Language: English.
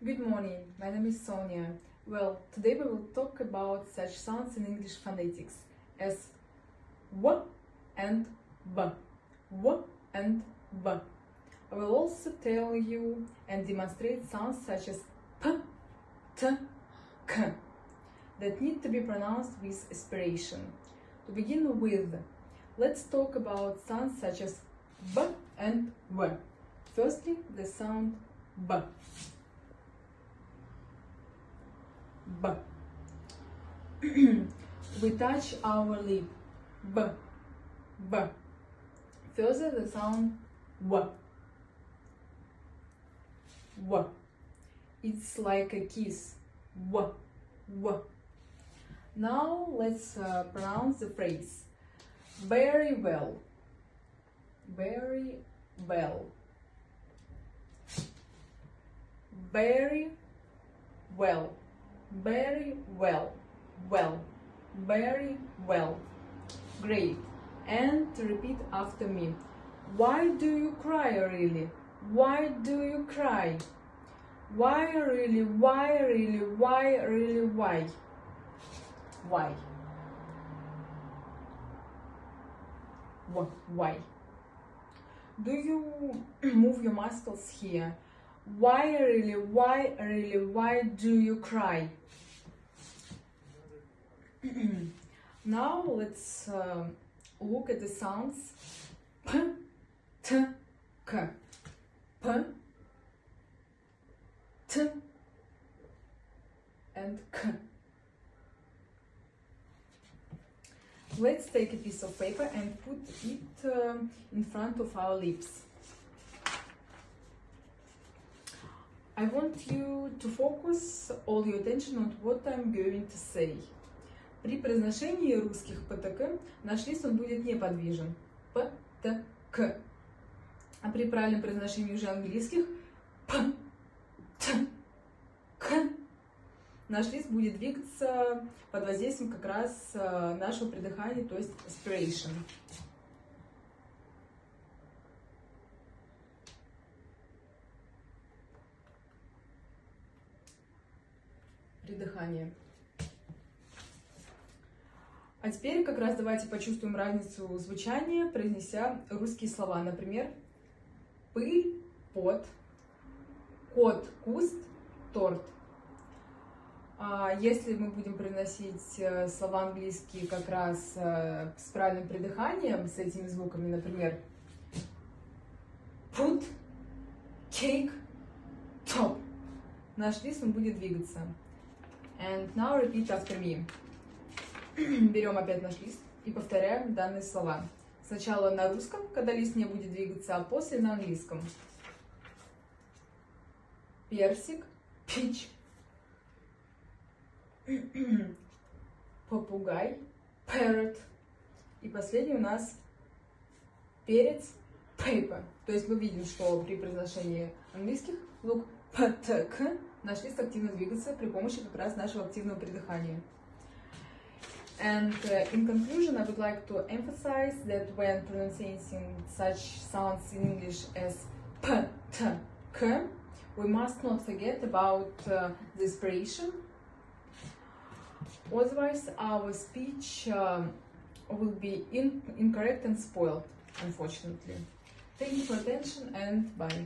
Good morning, my name is Sonia. Well, today we will talk about such sounds in English phonetics as w and b, w and b. I will also tell you and demonstrate sounds such as p, t, k that need to be pronounced with aspiration. To begin with, let's talk about sounds such as b and w. Firstly, the sound b. B. We touch our lip. B. B. Further, the sound w. W. It's like a kiss. W. W. Now let's pronounce the phrase. Very well. Very well. Very well. Very well. Well. Very well. Great. And repeat after me. Why do you cry really? Why do you cry? Why really? Why really? Why really? Why? Why? Why? Do you move your muscles here? Why really? Why really? Why do you cry? Now let's look at the sounds p, t, k. P, t, and k. Let's take a piece of paper and put it in front of our lips. I want you to focus all your attention on what I'm going to say. При произношении русских ПТК наш лист он будет неподвижен. ПТК. А при правильном произношении уже английских ПТК наш лист будет двигаться под воздействием как раз нашего придыхания, то есть aspiration. Придыхание. А теперь как раз давайте почувствуем разницу звучания, произнеся русские слова. Например, пыль, пот, кот, куст, торт. Если мы будем произносить слова английские как раз с правильным придыханием, с этими звуками, например, put, cake, top, наш лист он будет двигаться. And now repeat after me. Берем опять наш лист и повторяем данные слова. Сначала на русском, когда лист не будет двигаться, а после на английском. Персик, peach. Попугай, parrot. И последний у нас перец, paper. То есть мы видим, что при произношении английских звук птк наш лист активно двигается при помощи как раз нашего активного придыхания. And in conclusion, I would like to emphasize that when pronouncing such sounds in English as p, t, k, we must not forget about the aspiration. Otherwise, our speech will be incorrect and spoiled, unfortunately. Thank you for attention and bye.